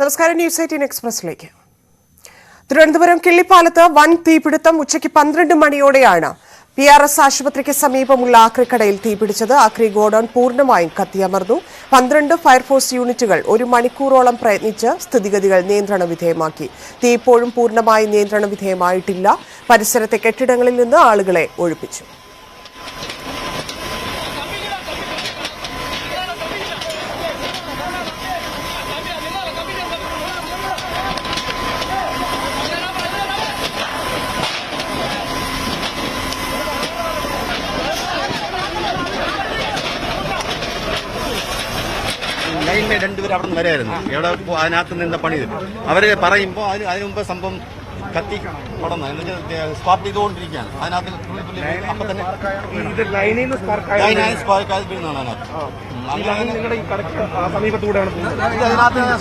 നമസ്കാരം. ന്യൂസ് 18 എക്സ്പ്രസിലേക്ക്. തിരുവനന്തപുരം കിള്ളിപ്പാലത്ത് വൻ തീപിടുത്തം. ഉച്ചയ്ക്ക് 12 മണിയോടെയാണ് PRS ആശുപത്രിക്ക് സമീപമുള്ള ആക്രിക്കടയിൽ തീപിടിച്ചത്. ആക്രി ഗോഡൌൺ പൂർണ്ണമായും കത്തിയമർന്നു. 12 ഫയർഫോഴ്സ് യൂണിറ്റുകൾ 1 മണിക്കൂറോളം പ്രയത്നിച്ച് സ്ഥിതിഗതികൾ നിയന്ത്രണ വിധേയമാക്കി. തീ ഇപ്പോഴും പൂർണ്ണമായി നിയന്ത്രണ വിധേയമായിട്ടില്ല. പരിസരത്തെ കെട്ടിടങ്ങളിൽ നിന്ന് ആളുകളെ ഒഴിപ്പിച്ചു. ലൈനിലെ രണ്ടുപേരും അവിടെ നിന്ന് വരായിരുന്നു. എവിടെ അതിനകത്ത് നിന്ന് പണി തരും. അവര് പറയുമ്പോൾ അതിന് മുമ്പ് സംഭവം കത്തി തുടർന്ന് എന്നിട്ട് സ്പാർക്ക് ചെയ്തുകൊണ്ടിരിക്കുകയാണ്. അതിനകത്ത് അപ്പൊ തന്നെ സ്പാർക്ക് വീഴുന്നതാണ്. അതിനകത്ത്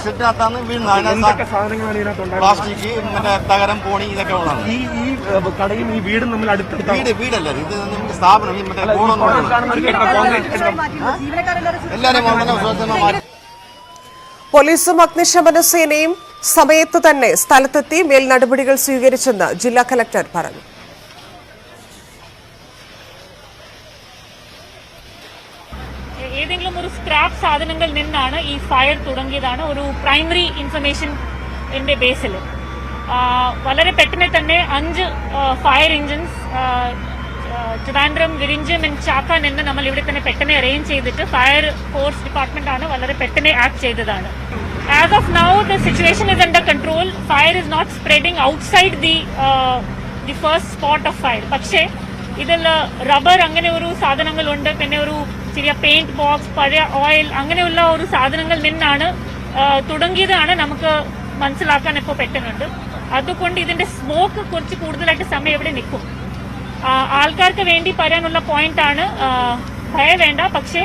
സ്റ്റെറ്റിനകത്താണ് വീഴുന്നത്. പ്ലാസ്റ്റിക് മറ്റേ തകരം പോണി ഇതൊക്കെ ഉള്ളതാണ്. ഈ വീടും നമ്മൾ വീടല്ല, ഇത് നമുക്ക് സ്ഥാപനം മറ്റേ എല്ലാവരും. പോലീസും അഗ്നിശമന സേനയും സമയത്ത് തന്നെ സ്ഥലത്തെത്തി മേൽ നടപടികൾ സ്വീകരിച്ചെന്ന് ജില്ലാ കലക്ടർ പറഞ്ഞു. ഏതെങ്കിലും ഒരു സ്ക്രാപ്പ് സാധനങ്ങളിൽ നിന്നാണ് ഈ ഫയർ തുടങ്ങിയതാണ് ഒരു പ്രൈമറി ഇൻഫർമേഷന്റെ ബേസിൽ. വളരെ പെട്ടെന്ന് തന്നെ 5 ഫയർ എഞ്ചിൻസ് ട്രിവാൻഡ്രം, വിരിഞ്ചം ആൻഡ് ചാക്കാൻ എന്ന് നമ്മൾ ഇവിടെ തന്നെ പെട്ടെന്ന് അറേഞ്ച് ചെയ്തിട്ട് ഫയർ ഫോഴ്സ് ഡിപ്പാർട്ട്മെന്റ് ആണ് വളരെ പെട്ടെന്ന് ആക്ട് ചെയ്തതാണ്. As of now, the situation is under control. Fire is not spreading outside the first spot of fire. പക്ഷേ ഇതിൽ റബ്ബർ അങ്ങനെ ഒരു സാധനങ്ങളുണ്ട്, പിന്നെ ഒരു ചെറിയ പെയിന്റ് ബോക്സ്, പഴയ ഓയിൽ അങ്ങനെയുള്ള ഒരു സാധനങ്ങളിൽ നിന്നാണ് തുടങ്ങിയതാണ് നമുക്ക് മനസ്സിലാക്കാൻ ഇപ്പോൾ പറ്റുന്നുണ്ട്. അതുകൊണ്ട് ഇതിന്റെ സ്മോക്ക് കുറച്ച് കൂടുതലായിട്ട് സമയം ഇവിടെ നിൽക്കും. ആൾക്കാർക്ക് വേണ്ടി പറയാനുള്ള പോയിന്റാണ്, ഭയം വേണ്ട. പക്ഷേ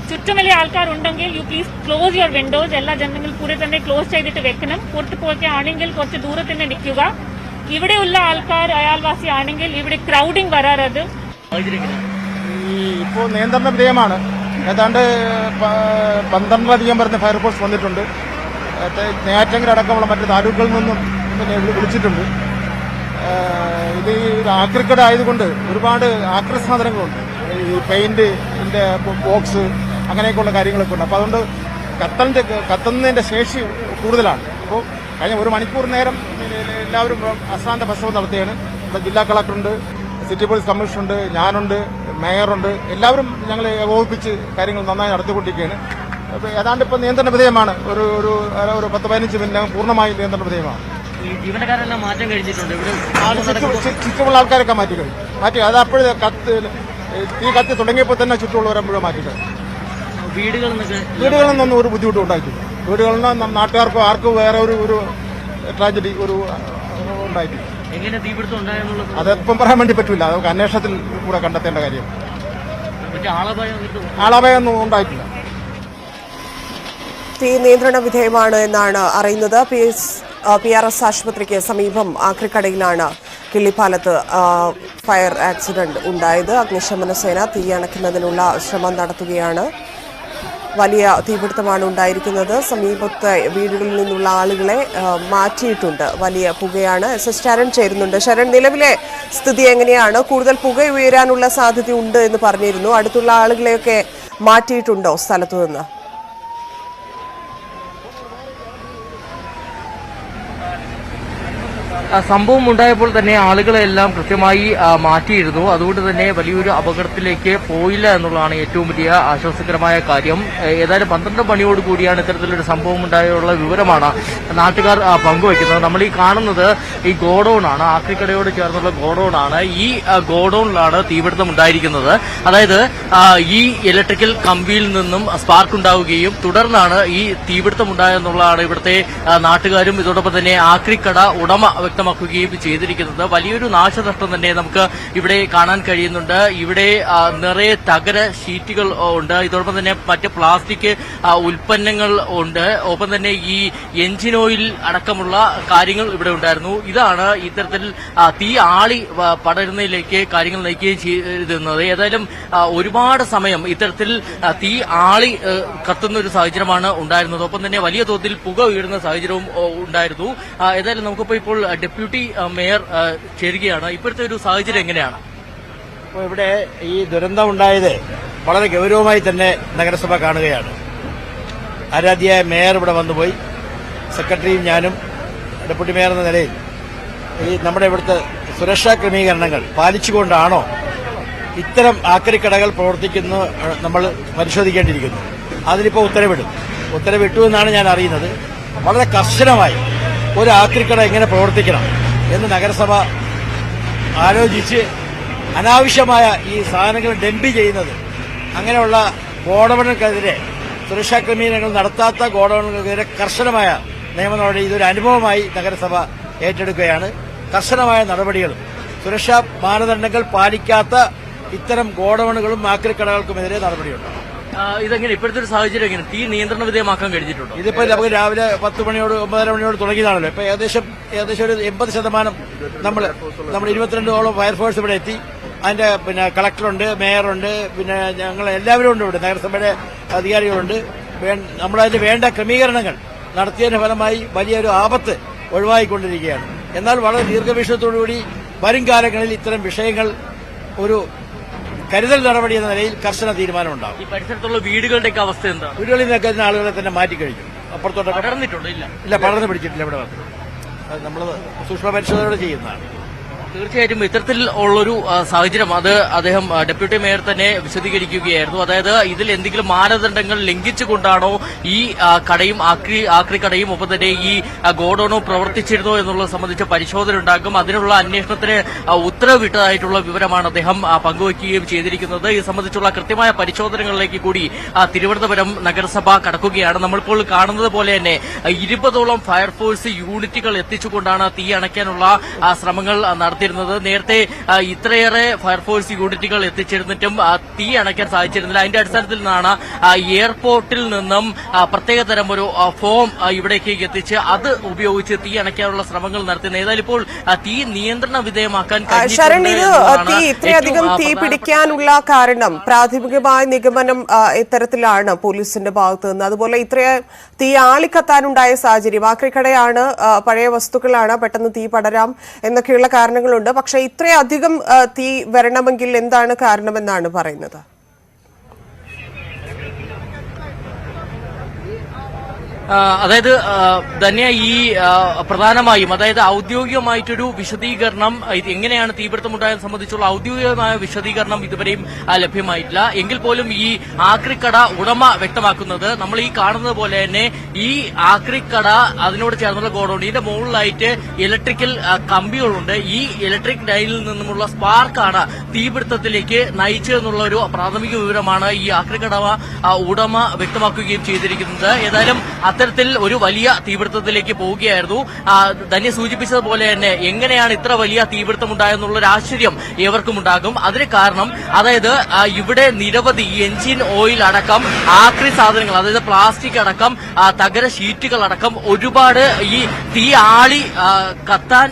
ചുറ്റും വലിയ ആൾക്കാരുണ്ടെങ്കിൽ you please close your windows. എല്ലാ ജനങ്ങളും കൂടെ തന്നെ ക്ലോസ് ചെയ്തിട്ട് വെക്കണം. പുറത്ത് പോവുകയാണെങ്കിൽ കുറച്ച് ദൂരത്ത് തന്നെ നിൽക്കുക. ഇവിടെയുള്ള ആൾക്കാർ അയൽവാസി ആണെങ്കിൽ ഇവിടെ ക്രൗഡിംഗ് വരാറത്. ഇപ്പോൾ നിയന്ത്രണ വിധേയമാണ്. ഏതാണ്ട് 12 വരുന്ന ഫയർഫോഴ്സ് വന്നിട്ടുണ്ട്. നെയ്യാറ്റിൻകര അടക്കമുള്ള മറ്റ് താലൂക്കുകളിൽ നിന്നും വിളിച്ചിട്ടുണ്ട്. ഇത് ആക്രിക്കട ആയതുകൊണ്ട് ഒരുപാട് ആക്രി സാധനങ്ങളുണ്ട്. ഈ പെയിന്റിന്റെ ബോക്സ് അങ്ങനെയൊക്കെയുള്ള കാര്യങ്ങളൊക്കെ ഉണ്ട്. അപ്പോൾ അതുകൊണ്ട് കത്തുന്നതിന്റെ ശേഷി കൂടുതലാണ്. അപ്പോൾ കഴിഞ്ഞ 1 മണിക്കൂർ നേരം എല്ലാവരും അശ്രാന്ത പരിശ്രമം നടത്തുകയാണ്. ഇവിടെ ജില്ലാ കളക്ടറുണ്ട്, സിറ്റി പോലീസ് കമ്മീഷണറുണ്ട്, ഞാനുണ്ട്, മേയറുണ്ട്. എല്ലാവരും ഞങ്ങൾ ഏകോപിപ്പിച്ച് കാര്യങ്ങൾ നന്നായി നടത്തിക്കൊണ്ടിരിക്കുകയാണ്. ഏതാണ്ട് ഇപ്പോൾ നിയന്ത്രണ വിധേയമാണ്. ഒരു 10-15 മിനിറ്റ് പൂർണ്ണമായി നിയന്ത്രണ വിധേയമാണ്. ജീവനക്കാരെല്ലാം മാറ്റം കഴിച്ചിട്ടുണ്ട്. ചുറ്റുമുള്ള ആൾക്കാരൊക്കെ മാറ്റി അത് അപ്പോഴേ തീ കത്തി തുടങ്ങിയപ്പോൾ തന്നെ ചുറ്റുമുള്ളവരെ മുഴുവൻ മാറ്റിയിട്ടുണ്ട്. വീടുകളിൽ നിന്നും ഒരു ബുദ്ധിമുട്ടും ഉണ്ടായിട്ടില്ല. വീടുകളിൽ നിന്ന് നാട്ടുകാർക്കോ ആർക്കും വേറെ ഒരു ട്രാജഡി ഉണ്ടായിട്ടില്ല. എങ്ങനെ തീപിടുത്തം ഉണ്ടായെന്നുള്ളത് അതെപ്പം പറയാൻ വേണ്ടി പറ്റില്ല. അതൊക്കെ അന്വേഷണത്തിൽ കൂടെ കണ്ടെത്തേണ്ട കാര്യമാണ്. ആളപായമൊന്നും ഉണ്ടായിട്ടില്ല. തീ നിയന്ത്രണ വിധേയമാണ് എന്നാണ് അറിയുന്നത്. PRS ആശുപത്രിക്ക് സമീപം ആക്രിക്കടയിലാണ് കിള്ളിപ്പാലത്ത് ഫയർ ആക്സിഡന്റ് ഉണ്ടായത്. അഗ്നിശമന സേന തീ അണയ്ക്കുന്നതിനുള്ള ശ്രമം നടത്തുകയാണ്. വലിയ തീപിടുത്തമാണ് ഉണ്ടായിരിക്കുന്നത്. സമീപത്തെ വീടുകളിൽ നിന്നുള്ള ആളുകളെ മാറ്റിയിട്ടുണ്ട്. വലിയ പുകയാണ്. SS ശരൺ ചേരുന്നുണ്ട്. ശരൺ, നിലവിലെ സ്ഥിതി എങ്ങനെയാണ്? കൂടുതൽ പുക ഉയരാനുള്ള സാധ്യതയുണ്ട് എന്ന് പറഞ്ഞിരുന്നു. അടുത്തുള്ള ആളുകളെയൊക്കെ മാറ്റിയിട്ടുണ്ടോ സ്ഥലത്തു നിന്ന്? സംഭവം ഉണ്ടായപ്പോൾ തന്നെ ആളുകളെല്ലാം കൃത്യമായി മാറ്റിയിരുന്നു. അതുകൊണ്ട് തന്നെ വലിയൊരു അപകടത്തിലേക്ക് പോയില്ല എന്നുള്ളതാണ് ഏറ്റവും വലിയ ആശ്വാസകരമായ കാര്യം. ഏതായാലും 12 മണിയോട് കൂടിയാണ് ഇത്തരത്തിലൊരു സംഭവം ഉണ്ടായുള്ള വിവരമാണ് നാട്ടുകാർ പങ്കുവയ്ക്കുന്നത്. നമ്മൾ ഈ കാണുന്നത് ഈ ഗോഡൌൺ ആണ്, ആക്രിക്കടയോട് ചേർന്നുള്ള ഗോഡൌൺ ആണ്. ഈ ഗോഡൌണിലാണ് തീപിടുത്തം ഉണ്ടായിരിക്കുന്നത്. അതായത് ഈ ഇലക്ട്രിക്കൽ കമ്പിയിൽ നിന്നും സ്പാർക്ക് ഉണ്ടാവുകയും തുടർന്നാണ് ഈ തീപിടുത്തം ഉണ്ടായെന്നുള്ളതാണ് ഇവിടുത്തെ നാട്ടുകാരും ഇതോടൊപ്പം തന്നെ ആക്രിക്കട ഉടമ വ്യക്തമാക്കുകയും ചെയ്തിരിക്കുന്നത്. വലിയൊരു നാശനഷ്ടം തന്നെ നമുക്ക് ഇവിടെ കാണാൻ കഴിയുന്നുണ്ട്. ഇവിടെ നിറയെ തകര ഷീറ്റുകൾ ഉണ്ട്, ഇതോടൊപ്പം തന്നെ മറ്റ് പ്ലാസ്റ്റിക് ഉൽപ്പന്നങ്ങൾ ഉണ്ട്, ഒപ്പം തന്നെ ഈ എഞ്ചിൻ ഓയിൽ അടക്കമുള്ള കാര്യങ്ങൾ ഇവിടെ ഉണ്ടായിരുന്നു. ഇതാണ് ഇത്തരത്തിൽ തീ ആളി പടരുന്നതിലേക്ക് കാര്യങ്ങൾ നയിക്കുകയും ചെയ്തിരുന്നത്. ഏതായാലും ഒരുപാട് സമയം ഇത്തരത്തിൽ തീ ആളി കത്തുന്ന ഒരു സാഹചര്യമാണ് ഉണ്ടായിരുന്നത്. ഒപ്പം തന്നെ വലിയ തോതിൽ പുക വീഴുന്ന സാഹചര്യവും ഉണ്ടായിരുന്നു. ഏതായാലും നമുക്കിപ്പോൾ ഇപ്പോൾ ഡെപ്യൂട്ടി മേയർ ചേരുകയാണ്. ഇപ്പോഴത്തെ ഒരു സാഹചര്യം എങ്ങനെയാണ്? അപ്പോൾ ഇവിടെ ഈ ദുരന്തം ഉണ്ടായത് വളരെ ഗൗരവമായി തന്നെ നഗരസഭ കാണുകയാണ്. ആരാധ്യയായ മേയർ ഇവിടെ വന്നുപോയി. സെക്രട്ടറിയും ഞാനും ഡെപ്യൂട്ടി മേയർ എന്ന നിലയിൽ ഈ നമ്മുടെ ഇവിടുത്തെ സുരക്ഷാ ക്രമീകരണങ്ങൾ പാലിച്ചുകൊണ്ടാണോ ഇത്തരം ആക്രിക്കടകൾ പ്രവർത്തിക്കുന്നു നമ്മൾ പരിശോധിക്കേണ്ടിയിരിക്കുന്നു. അതിനിപ്പോൾ ഉത്തരവിട്ടു എന്നാണ് ഞാൻ അറിയുന്നത്. വളരെ കർശനമായി ഒരു ആക്രിക്കട എങ്ങനെ പ്രവർത്തിക്കണം എന്ന് നഗരസഭ ആലോചിച്ച് അനാവശ്യമായ ഈ സാധനങ്ങൾ ഡംപ് ചെയ്യുന്നത്, അങ്ങനെയുള്ള ഗോഡൌണുകൾക്കെതിരെ സുരക്ഷാ ക്രമീകരണങ്ങൾ നടത്താത്ത ഗോഡൌണുകൾക്കെതിരെ കർശനമായ നിയമ നടപടി ഇതൊരു അനുഭവമായി നഗരസഭ ഏറ്റെടുക്കുകയാണ്. കർശനമായ നടപടികളും സുരക്ഷാ മാനദണ്ഡങ്ങൾ പാലിക്കാത്ത ഇത്തരം ഗോഡൌണുകളും ആക്രിക്കടകൾക്കുമെതിരെ നടപടിയുണ്ടാകും. ഇതെങ്ങനെ ഇപ്പോഴത്തെ ഒരു സാഹചര്യം എങ്ങനെ തീ നിയന്ത്രണ വിധേയമാക്കാൻ കഴിഞ്ഞിട്ടുണ്ടോ? ഇതിപ്പോ നമുക്ക് രാവിലെ 10 മണിയോട് 9:30 മണിയോട് തുടങ്ങിയതാണല്ലോ. ഇപ്പൊ ഏകദേശം ഒരു 80% നമ്മൾ 22ഓളം ഫയർഫോഴ്സ് ഇവിടെ എത്തി. അതിന്റെ പിന്നെ കളക്ടറുണ്ട്, മേയറുണ്ട്, പിന്നെ ഞങ്ങൾ എല്ലാവരും ഉണ്ട് ഇവിടെ, നഗരസഭയുടെ അധികാരികളുണ്ട്. നമ്മളതിന് വേണ്ട ക്രമീകരണങ്ങൾ നടത്തിയതിന്റെ ഫലമായി വലിയൊരു ആപത്ത് ഒഴിവായിക്കൊണ്ടിരിക്കുകയാണ്. എന്നാൽ വളരെ ദീർഘവീക്ഷണത്തോടുകൂടി വരും കാലങ്ങളിൽ ഇത്തരം വിഷയങ്ങൾ ഒരു കരുതൽ നടപടി എന്ന നിലയിൽ കർശന തീരുമാനമുണ്ടാകും. ഈ പരിസരത്തുള്ള വീടുകളുടെയൊക്കെ അവസ്ഥ എന്താ? വീടുകളിൽ നിന്നൊക്കെ ആളുകളെ തന്നെ മാറ്റിക്കഴിഞ്ഞു. അപ്പുറത്തോട്ട് പടർന്നിട്ടുണ്ടോ? ഇല്ല, പടർന്ന് പിടിച്ചിട്ടില്ല. ഇവിടെ വന്നു നമ്മൾ സൂക്ഷ്മ പരിശോധന ചെയ്യുന്നതാണ്. തീർച്ചയായിട്ടും ഇത്തരത്തിൽ ഉള്ളൊരു സാഹചര്യം അത് അദ്ദേഹം ഡെപ്യൂട്ടി മേയർ തന്നെ വിശദീകരിക്കുകയായിരുന്നു. അതായത് ഇതിൽ എന്തെങ്കിലും മാനദണ്ഡങ്ങൾ ലംഘിച്ചുകൊണ്ടാണോ ഈ കടയും ആക്രിക്കടയും ഒപ്പം തന്നെ ഈ ഗോഡൌണോ പ്രവർത്തിച്ചിരുന്നോ എന്നുള്ളത് സംബന്ധിച്ച് പരിശോധന ഉണ്ടാകും. അതിനുള്ള അന്വേഷണത്തിന് ഉത്തരവിട്ടതായിട്ടുള്ള വിവരമാണ് അദ്ദേഹം പങ്കുവയ്ക്കുകയും ചെയ്തിരിക്കുന്നത്. ഇത് സംബന്ധിച്ചുള്ള കൃത്യമായ പരിശോധനകളിലേക്ക് കൂടി തിരുവനന്തപുരം നഗരസഭ കടക്കുകയാണ്. നമ്മളിപ്പോൾ കാണുന്നത് പോലെ തന്നെ 20ഓളം ഫയർഫോഴ്സ് യൂണിറ്റുകൾ എത്തിച്ചുകൊണ്ടാണ് തീ അണയ്ക്കാനുള്ള ശ്രമങ്ങൾ നടത്തിയിരുന്നത്. നേരത്തെ ഇത്രയേറെ ഫയർഫോഴ്സ് യൂണിറ്റുകൾ എത്തിച്ചിരുന്നിട്ടും തീ അണയ്ക്കാൻ സാധിച്ചിരുന്നില്ല. അതിന്റെ അടിസ്ഥാനത്തിൽ നിന്നാണ് എയർപോർട്ടിൽ നിന്നും പ്രത്യേകതരം ഒരു ഫോം ഇവിടേക്ക് എത്തിച്ച് അത് ഉപയോഗിച്ച് തീ അണയ്ക്കാനുള്ള ശ്രമങ്ങൾ നടത്തുന്നത്. ഏതായാലും ഇപ്പോൾ തീ നിയന്ത്രണ വിധേയമാക്കാൻ ഇത്രയധികം തീ പിടിക്കാനുള്ള കാരണം പ്രാഥമികമായ നിഗമനം ഇത്തരത്തിലാണ് പോലീസിന്റെ ഭാഗത്ത് നിന്ന്. അതുപോലെ ഇത്രയും തീ ആളിക്കത്താനുണ്ടായ സാഹചര്യം, ആക്രിക്കടയാണ്, പഴയ വസ്തുക്കളാണ്, പെട്ടെന്ന് തീ പടരാം എന്നൊക്കെയുള്ള കാരണങ്ങളുണ്ട്. പക്ഷെ ഇത്രയധികം തീ വരണമെങ്കിൽ എന്താണ് കാരണമെന്നാണ് പറയുന്നത്? അതായത് ധന്യ ഈ പ്രധാനമായും അതായത് ഔദ്യോഗികമായിട്ടൊരു വിശദീകരണം ഇത് എങ്ങനെയാണ് തീപിടുത്തമുണ്ടായതെന്ന് സംബന്ധിച്ചുള്ള ഔദ്യോഗികമായ വിശദീകരണം ഇതുവരെയും ലഭ്യമായിട്ടില്ല. എങ്കിൽ പോലും ഈ ആക്രിക്കട ഉടമ വ്യക്തമാക്കുന്നത് നമ്മൾ ഈ കാണുന്നത് പോലെ തന്നെ ഈ ആക്രിക്കട അതിനോട് ചേർന്നുള്ള ഗോഡൌൺ ഇതിന്റെ മുകളിലായിട്ട് ഇലക്ട്രിക്കൽ കമ്പികളുണ്ട്. ഈ ഇലക്ട്രിക് ലൈനിൽ നിന്നുമുള്ള സ്പാർക്കാണ് തീപിടുത്തത്തിലേക്ക് നയിച്ചതെന്നുള്ള ഒരു പ്രാഥമിക വിവരമാണ് ഈ ആക്രിക്കട ഉടമ വ്യക്തമാക്കുകയും ചെയ്തിരിക്കുന്നത്. ഏതായാലും അത്തരത്തിൽ ഒരു വലിയ തീപിടുത്തത്തിലേക്ക് പോവുകയായിരുന്നു. ധന്യ സൂചിപ്പിച്ചതുപോലെ തന്നെ എങ്ങനെയാണ് ഇത്ര വലിയ തീപിടുത്തം ഉണ്ടായെന്നുള്ള ഒരു ആശ്ചര്യം ഏവർക്കും ഉണ്ടാകും. അതിന് കാരണം അതായത് ഇവിടെ നിരവധി എഞ്ചിൻ ഓയിൽ അടക്കം ആക്രി സാധനങ്ങൾ, അതായത് പ്ലാസ്റ്റിക് അടക്കം തകര ഷീറ്റുകൾ അടക്കം ഒരുപാട് ഈ തീ ആളി കത്താൻ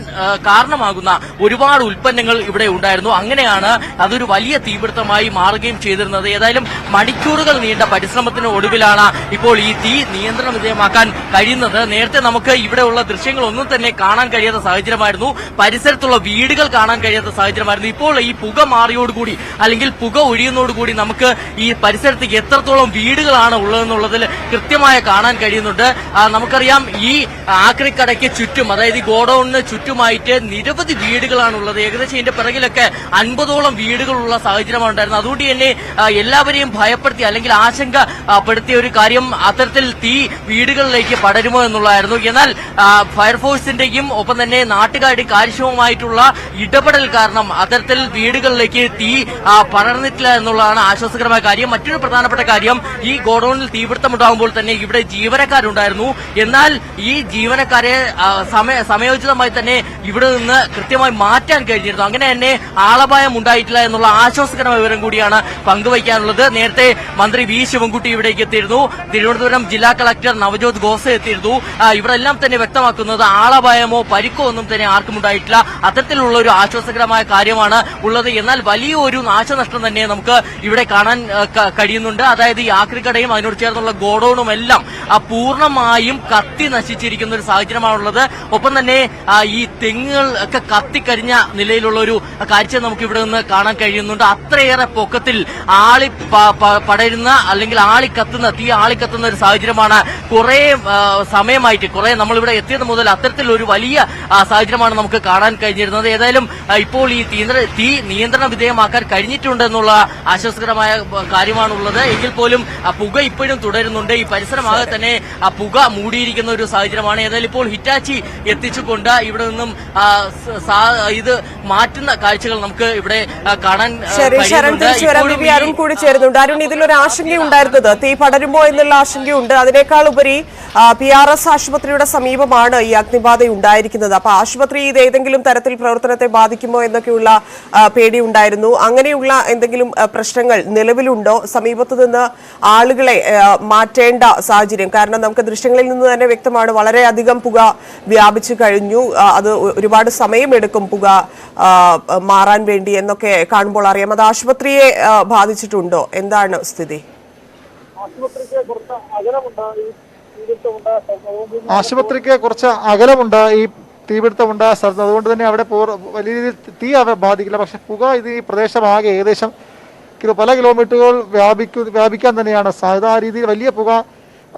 കാരണമാകുന്ന ഒരുപാട് ഉൽപ്പന്നങ്ങൾ ഇവിടെ ഉണ്ടായിരുന്നു. അങ്ങനെയാണ് അതൊരു വലിയ തീപിടുത്തമായി മാറുകയും ചെയ്തിരുന്നത്. ഏതായാലും മണിക്കൂറുകൾ നീണ്ട പരിശ്രമത്തിന് ഒടുവിലാണ് ഇപ്പോൾ ഈ തീ നിയന്ത്രണ വിധേയമാക്കാൻ കഴിയുന്നത്. നേരത്തെ നമുക്ക് ഇവിടെയുള്ള ദൃശ്യങ്ങളൊന്നും തന്നെ കാണാൻ കഴിയാത്ത സാഹചര്യമായിരുന്നു. പരിസരത്തുള്ള വീടുകൾ കാണാൻ കഴിയാത്ത സാഹചര്യമായിരുന്നു. ഇപ്പോൾ ഈ പുക മാറിയോടുകൂടി അല്ലെങ്കിൽ പുക ഒഴിയുന്നതോടുകൂടി നമുക്ക് ഈ പരിസരത്ത് എത്രത്തോളം വീടുകളാണ് ഉള്ളതെന്നുള്ളതിൽ കൃത്യമായി കാണാൻ കഴിയുന്നുണ്ട്. നമുക്കറിയാം ഈ ആക്രിക്കടയ്ക്ക് ചുറ്റും, അതായത് ഈ ഗോഡൌണിന് ചുറ്റുമായിട്ട് നിരവധി വീടുകളാണുള്ളത്. ഏകദേശം ഇതിന്റെ പിറകിലൊക്കെ 50ഓളം വീടുകളുള്ള സാഹചര്യമാണ് ഉണ്ടായിരുന്നത്. അതുകൊണ്ട് തന്നെ എല്ലാവരെയും ഭയപ്പെടുത്തി അല്ലെങ്കിൽ ആശങ്കപ്പെടുത്തിയ ഒരു കാര്യം അത്തരത്തിൽ തീ വീടുകളിലേക്ക് പടരുമോ എന്നുള്ളതായിരുന്നു. എന്നാൽ ഫയർഫോഴ്സിന്റെയും ഒപ്പം തന്നെ നാട്ടുകാരുടെയും കാര്യക്ഷമമായിട്ടുള്ള ഇടപെടൽ കാരണം അത്തരത്തിൽ വീടുകളിലേക്ക് തീ പടർന്നിട്ടില്ല എന്നുള്ളതാണ് ആശ്വാസകരമായ കാര്യം. മറ്റൊരു പ്രധാനപ്പെട്ട കാര്യം, ഈ ഗോഡൌണിൽ തീപിടുത്തമുണ്ടാകുമ്പോൾ തന്നെ ഇവിടെ ജീവനക്കാരുണ്ടായിരുന്നു. എന്നാൽ ഈ ജീവനക്കാരെ സമയോചിതമായി തന്നെ ഇവിടെ നിന്ന് കൃത്യമായി മാറ്റാൻ കഴിഞ്ഞിരുന്നു. അങ്ങനെ തന്നെ ആളപായം ഉണ്ടായിട്ടില്ല എന്നുള്ള ആശ്വാസകരമായ വിവരം കൂടിയാണ് പങ്കുവയ്ക്കാനുള്ളത്. നേരത്തെ മന്ത്രി വി ശിവൻകുട്ടി ഇവിടേക്ക് എത്തിയിരുന്നു. തിരുവനന്തപുരം ജില്ലാ കളക്ടർ നവജോത് ഖോസ എത്തിയിരുന്നു. ഇവരെല്ലാം തന്നെ വ്യക്തമാക്കുന്നത് ആളപായമോ പരിക്കോ ഒന്നും തന്നെ ആർക്കും ഉണ്ടായിട്ടില്ല. അത്തരത്തിലുള്ള ഒരു ആശ്വാസകരമായ കാര്യമാണ് ഉള്ളത്. എന്നാൽ വലിയൊരു നാശനഷ്ടം തന്നെ നമുക്ക് ഇവിടെ കാണാൻ കഴിയുന്നുണ്ട്. അതായത് ഈ ആക്രിക്കടയും അതിനോട് ചേർന്നുള്ള ഗോഡൌണും എല്ലാം പൂർണ്ണമായും കത്തി നശിച്ചിരിക്കുന്ന ഒരു സാഹചര്യമാണുള്ളത്. ഒപ്പം തന്നെ ഈ തെങ്ങുകൾ ഒക്കെ കത്തിക്കരിഞ്ഞ നിലയിലുള്ള ഒരു കാഴ്ച നമുക്ക് ഇവിടെ നിന്ന് കാണാൻ കഴിയുന്നുണ്ട്. അത്രയേറെ പൊക്കത്തിൽ ആളി പടരുന്ന അല്ലെങ്കിൽ തീ ആളിക്കത്തുന്ന ഒരു സാഹചര്യമാണ് കുറെ സമയമായിട്ട് നമ്മളിവിടെ എത്തിയത് മുതൽ അത്തരത്തിലൊരു വലിയ സാഹചര്യമാണ് നമുക്ക് കാണാൻ കഴിഞ്ഞിരുന്നത്. ഏതായാലും ഇപ്പോൾ ഈ തീ നിയന്ത്രണ വിധേയമാക്കാൻ കഴിഞ്ഞിട്ടുണ്ടെന്നുള്ള ആശ്വാസകരമായ കാര്യമാണുള്ളത്. എങ്കിൽ പോലും പുക ഇപ്പോഴും തുടരുന്നുണ്ട്. ഈ പരിസരമാകെ തന്നെ പുക മൂടിയിരിക്കുന്ന ഒരു സാഹചര്യമാണ്. ഏതായാലും ഇപ്പോൾ ഹിറ്റാച്ചി എത്തിച്ചുകൊണ്ട് ഇവിടെ നിന്നും ഇത് മാറ്റുന്ന കാഴ്ചകൾ നമുക്ക് ഇവിടെ കാണാൻ കഴിയുന്നുണ്ട്. അരുൺ കൂടി ചേരുന്നുണ്ട്. അരുൺ, ഇതിലൊരു ആശങ്കയുണ്ടായിരുന്നത് തീ പടരുമോ എന്നുള്ള ആശങ്കയുണ്ട്. അതിനേക്കാൾ ഉപരി PRS ആശുപത്രിയുടെ സമീപമാണ് ഈ അഗ്നിബാധ ഉണ്ടായിരിക്കുന്നത്. അപ്പൊ ആശുപത്രി ഇത് ഏതെങ്കിലും തരത്തിൽ പ്രവർത്തനത്തെ ബാധിക്കുമോ എന്നൊക്കെയുള്ള പേടി ഉണ്ടായിരുന്നു. അങ്ങനെയുള്ള എന്തെങ്കിലും പ്രശ്നങ്ങൾ നിലവിലുണ്ടോ? സമീപത്തു നിന്ന് ആളുകളെ മാറ്റേണ്ട സാഹചര്യം, കാരണം നമുക്ക് ദൃശ്യങ്ങളിൽ നിന്ന് തന്നെ വ്യക്തമാണ് വളരെയധികം പുക വ്യാപിച്ചു കഴിഞ്ഞു. അത് ഒരുപാട് സമയമെടുക്കും പുക മാറാൻ വേണ്ടി എന്നൊക്കെ കാണുമ്പോൾ അറിയാം. അത് ആശുപത്രിയെ ബാധിച്ചിട്ടുണ്ടോ? എന്താണ് സ്ഥിതി? ആശുപത്രിക്ക് കുറച്ച് അകലമുണ്ട് ഈ തീപിടുത്തമുണ്ടായ സ്ഥലത്ത്. അതുകൊണ്ട് തന്നെ അവിടെ വലിയ രീതിയിൽ തീ ബാധിക്കില്ല. പക്ഷെ പുക ഈ പ്രദേശമാകെ ഏകദേശം പല കിലോമീറ്ററുകൾ വ്യാപിക്കാൻ തന്നെയാണ് സാധ്യത. ആ രീതിയിൽ വലിയ പുക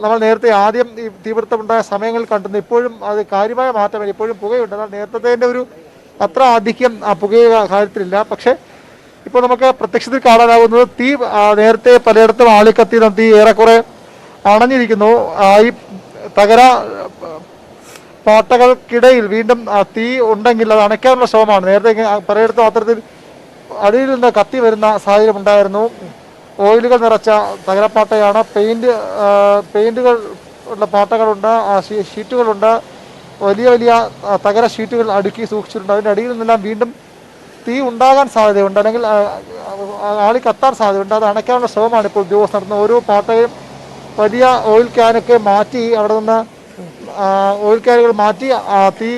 നമ്മൾ നേരത്തെ ആദ്യം ഈ തീപിടുത്തമുണ്ടായ സമയങ്ങളിൽ കണ്ടിരുന്നു. ഇപ്പോഴും അത് കാര്യമായ മാറ്റമില്ല. ഇപ്പോഴും പുകയുണ്ട്. എന്നാൽ നേരത്തെ ഒരു അത്ര ആധിക്യം ആ പുകയുടെ കാര്യത്തിലില്ല. പക്ഷെ ഇപ്പോൾ നമുക്ക് പ്രത്യക്ഷത്തിൽ കാണാനാകുന്നത് തീ നേരത്തെ പലയിടത്തും ആളിക്കത്തി തീ ഏറെക്കുറെ അണഞ്ഞിരിക്കുന്നു. ഈ തകര പാട്ടകൾക്കിടയിൽ വീണ്ടും തീ ഉണ്ടെങ്കിൽ അത് അണയ്ക്കാനുള്ള ശ്രമമാണ്. നേരത്തെ പലയിടത്തും അത്തരത്തിൽ അടിയിൽ നിന്ന് കത്തി വരുന്ന സാഹചര്യം ഉണ്ടായിരുന്നു. ഓയിലുകൾ നിറച്ച തകരപ്പാട്ടയാണ്. പെയിന്റുകൾ ഉള്ള പാട്ടകളുണ്ട്, ഷീറ്റുകളുണ്ട്, വലിയ തകര ഷീറ്റുകൾ അടുക്കി സൂക്ഷിച്ചിട്ടുണ്ട്. അതിൻ്റെ അടിയിൽ നിന്നെല്ലാം വീണ്ടും തീ ഉണ്ടാകാൻ സാധ്യതയുണ്ട്, അല്ലെങ്കിൽ ആളി കത്താൻ സാധ്യതയുണ്ട്. അത് അണയ്ക്കാനുള്ള ശ്രമമാണ് ഇപ്പോൾ ഉദ്യോഗസ്ഥർ നടത്തുന്നത്. ഓരോ പാട്ടയും വലിയ ഓയിൽ ക്യാനൊക്കെ മാറ്റി അവിടെ നിന്ന് ഓയിൽ ക്യാനുകൾ മാറ്റി തീ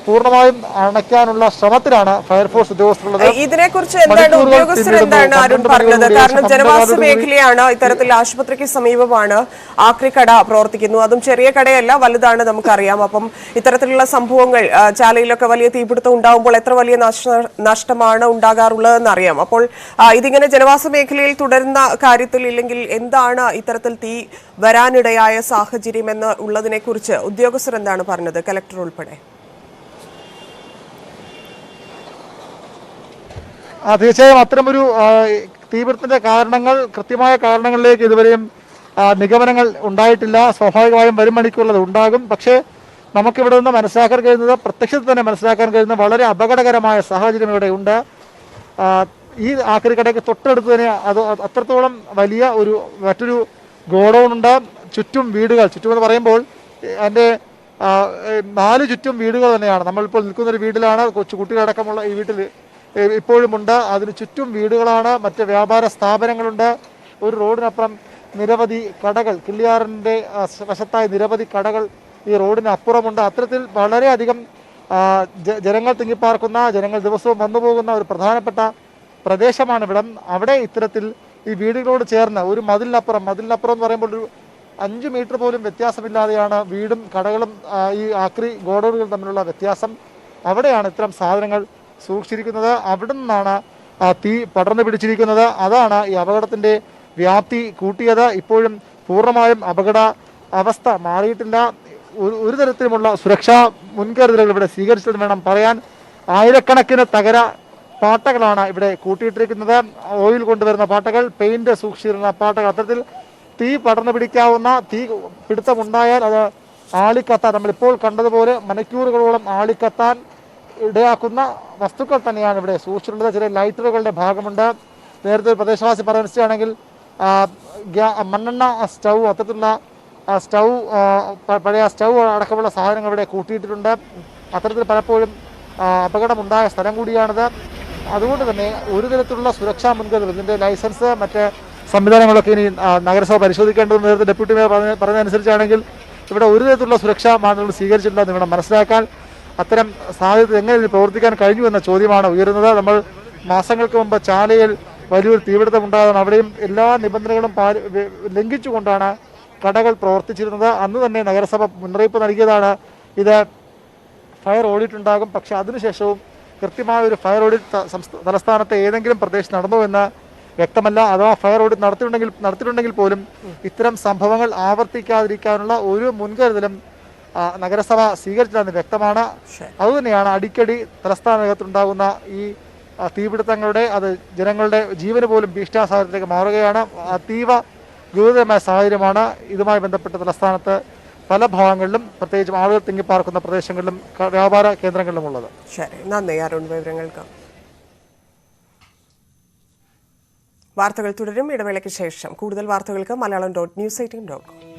പൂർണ്ണമായും അണയ്ക്കാനുള്ള ശ്രമത്തിലാണ് ഫയർഫോഴ്സ് ഉദ്യോഗസ്ഥരുള്ളത്. ഇതിനെക്കുറിച്ച് എന്താണ് ഉദ്യോഗസ്ഥർ എന്താണ് അരുൺ പറഞ്ഞത്? കാരണം ജനവാസ മേഖലയാണ്, ഇത്തരത്തിൽ ആശുപത്രിക്ക് സമീപമാണ് ആക്രിക്കട പ്രവർത്തിക്കുന്നു. അതും ചെറിയ കടയല്ല, വലുതാണ്, നമുക്കറിയാം. അപ്പം ഇത്തരത്തിലുള്ള സംഭവങ്ങൾ ചാലയിലൊക്കെ വലിയ തീപിടുത്തം ഉണ്ടാകുമ്പോൾ എത്ര വലിയ നഷ്ടമാണ് ഉണ്ടാകാറുള്ളതെന്ന് അറിയാം. അപ്പോൾ ഇതിങ്ങനെ ജനവാസ മേഖലയിൽ തുടരുന്ന കാര്യത്തിൽ ഇല്ലെങ്കിൽ എന്താണ് ഇത്തരത്തിൽ തീ വരാനിടയായ സാഹചര്യം എന്ന് ഉള്ളതിനെ കുറിച്ച് ഉദ്യോഗസ്ഥർ എന്താണ് പറഞ്ഞത്, കലക്ടർ ഉൾപ്പെടെ? തീർച്ചയായും അത്തരമൊരു തീപിടുത്തത്തിന്റെ കൃത്യമായ കാരണങ്ങളിലേക്ക് ഇതുവരെയും നിഗമനങ്ങൾ ഉണ്ടായിട്ടില്ല. സ്വാഭാവികമായും വരും മണിക്കൂറിൽ ഉണ്ടാകും. പക്ഷേ നമുക്കിവിടെ നിന്ന് മനസ്സിലാക്കാൻ കഴിയുന്നത്, പ്രത്യക്ഷത്തിൽ തന്നെ മനസ്സിലാക്കാൻ കഴിയുന്ന വളരെ അപകടകരമായ സാഹചര്യം ഇവിടെ ഉണ്ട്. ഈ ആക്രിക്കടയ്ക്ക് തൊട്ടടുത്ത് തന്നെ അത് അത്രത്തോളം വലിയ മറ്റൊരു ഗോഡൌൺ ഉണ്ട്. ചുറ്റും വീടുകൾ, ചുറ്റുമെന്ന് പറയുമ്പോൾ അതിൻ്റെ 4 ചുറ്റും വീടുകൾ തന്നെയാണ്. നമ്മളിപ്പോൾ നിൽക്കുന്നൊരു വീട്ടിലാണ്, കുട്ടികളടക്കമുള്ള ഈ വീട്ടിൽ ഇപ്പോഴുമുണ്ട്. അതിന് ചുറ്റും വീടുകളാണ്, മറ്റ് വ്യാപാര സ്ഥാപനങ്ങളുണ്ട്. ഒരു റോഡിനപ്പുറം നിരവധി കടകൾ, കിള്ളിയാറിൻ്റെ വശത്തായി നിരവധി കടകൾ ഈ റോഡിന് അപ്പുറമുണ്ട്. അത്തരത്തിൽ വളരെയധികം ജനങ്ങൾ തിങ്ങിപ്പാർക്കുന്ന, ജനങ്ങൾ ദിവസവും വന്നുപോകുന്ന ഒരു പ്രധാനപ്പെട്ട പ്രദേശമാണ് ഇവിടം. അവിടെ ഇത്തരത്തിൽ ഈ വീടുകളോട് ചേർന്ന് ഒരു മതിലിനപ്പുറം എന്ന് പറയുമ്പോൾ ഒരു 5 മീറ്റർ പോലും വ്യത്യാസമില്ലാതെയാണ് വീടും കടകളും ഈ ആക്രി ഗോഡൌണുകൾ തമ്മിലുള്ള വ്യത്യാസം. അവിടെയാണ് ഇത്തരം സാധനങ്ങൾ സൂക്ഷിച്ചിരിക്കുന്നത്. അവിടെ നിന്നാണ് തീ പടർന്നു പിടിച്ചിരിക്കുന്നത്. അതാണ് ഈ അപകടത്തിന്റെ വ്യാപ്തി കൂട്ടിയത്. ഇപ്പോഴും പൂർണ്ണമായും അപകട അവസ്ഥ മാറിയിട്ടില്ല. ഒരു തരത്തിലുമുള്ള സുരക്ഷാ മുൻകരുതലുകൾ ഇവിടെ സ്വീകരിച്ചതെന്ന് വേണം പറയാൻ. ആയിരക്കണക്കിന് തകര പാട്ടകളാണ് ഇവിടെ കൂട്ടിയിട്ടിരിക്കുന്നത്. ഓയിൽ കൊണ്ടുവരുന്ന പാട്ടകൾ, പെയിന്റ് സൂക്ഷിച്ചിരുന്ന പാട്ടകൾ, അത്തരത്തിൽ തീ പടർന്നു പിടിക്കാവുന്ന തീ പിടുത്തമുണ്ടായാൽ അത് ആളിക്കത്താൻ, നമ്മളിപ്പോൾ കണ്ടതുപോലെ മണിക്കൂറുകളോളം ആളിക്കത്താൻ ഇടയാക്കുന്ന വസ്തുക്കൾ തന്നെയാണ് ഇവിടെ സൂക്ഷിച്ചിട്ടുള്ളത്. ചില ലൈറ്ററുകളുടെ ഭാഗമുണ്ട്. നേരത്തെ ഒരു പ്രദേശവാസി പറയുകയാണെങ്കിൽ മണ്ണെണ്ണ സ്റ്റൗ, അത്തരത്തിലുള്ള സ്റ്റൗ, പഴയ സ്റ്റൗ അടക്കമുള്ള സാധനങ്ങൾ ഇവിടെ കൂട്ടിയിട്ടിട്ടുണ്ട്. അത്തരത്തിൽ പലപ്പോഴും അപകടമുണ്ടായ സ്ഥലം കൂടിയാണിത്. അതുകൊണ്ട് തന്നെ ഒരു തരത്തിലുള്ള സുരക്ഷാ മുൻകരുതൽ, ഇതിൻ്റെ ലൈസൻസ് മറ്റ് സംവിധാനങ്ങളൊക്കെ ഇനി നഗരസഭ പരിശോധിക്കേണ്ടത്. നേരത്തെ ഡെപ്യൂട്ടി മേയർ പറഞ്ഞതനുസരിച്ചാണെങ്കിൽ ഇവിടെ ഒരു തരത്തിലുള്ള സുരക്ഷാ മാനദണ്ഡങ്ങൾ സ്വീകരിച്ചിട്ടുണ്ടെന്ന് വേണം മനസ്സിലാക്കാൻ. അത്തരം സാധ്യത എങ്ങനെ പ്രവർത്തിക്കാൻ കഴിഞ്ഞു എന്ന ചോദ്യമാണ് ഉയരുന്നത്. നമ്മൾ മാസങ്ങൾക്ക് മുമ്പ് ചാലയിൽ വലിയൊരു തീപിടുത്തം ഉണ്ടായതാണ്. അവിടെയും എല്ലാ നിബന്ധനകളും ലംഘിച്ചുകൊണ്ടാണ് കടകൾ പ്രവർത്തിച്ചിരുന്നത്. അന്ന് തന്നെ നഗരസഭ മുന്നറിയിപ്പ് നൽകിയതാണ് ഇത് ഫയർ ഓഡിറ്റ് ഉണ്ടാകും. പക്ഷെ അതിനുശേഷവും കൃത്യമായ ഒരു ഫയർ ഓഡിറ്റ് തലസ്ഥാനത്തെ ഏതെങ്കിലും പ്രദേശത്ത് നടന്നു എന്ന് വ്യക്തമല്ല. അഥവാ ഫയർ ഓഡിറ്റ് നടത്തിയിട്ടുണ്ടെങ്കിൽ പോലും ഇത്തരം സംഭവങ്ങൾ ആവർത്തിക്കാതിരിക്കാനുള്ള ഒരു മുൻകരുതലും നഗരസഭ സ്വീകരിച്ചില്ലെന്ന് വ്യക്തമാണ്. അതുതന്നെയാണ് അടിക്കടി തലസ്ഥാനത്തുണ്ടാകുന്ന ഈ തീപിടുത്തങ്ങളുടെ അത് ജനങ്ങളുടെ ജീവന് പോലും ഭീഷണി സാഹചര്യത്തിലേക്ക് മാറുകയാണ്. അതീവ ഗുരുതരമായ സാഹചര്യമാണ് ഇതുമായി ബന്ധപ്പെട്ട് തലസ്ഥാനത്ത് പല ഭാഗങ്ങളിലും, പ്രത്യേകിച്ചും ആളുകൾ തിങ്ങിപ്പാർക്കുന്ന പ്രദേശങ്ങളിലും വ്യാപാര കേന്ദ്രങ്ങളിലും ഉള്ളത്. ശരി, നന്ദി അരുൺ വിവരങ്ങൾക്ക്. വാർത്തകൾ തുടരും. ഇടവേളയ്ക്ക് ശേഷം കൂടുതൽ വാർത്തകൾക്ക് മലയാളം.news18.com.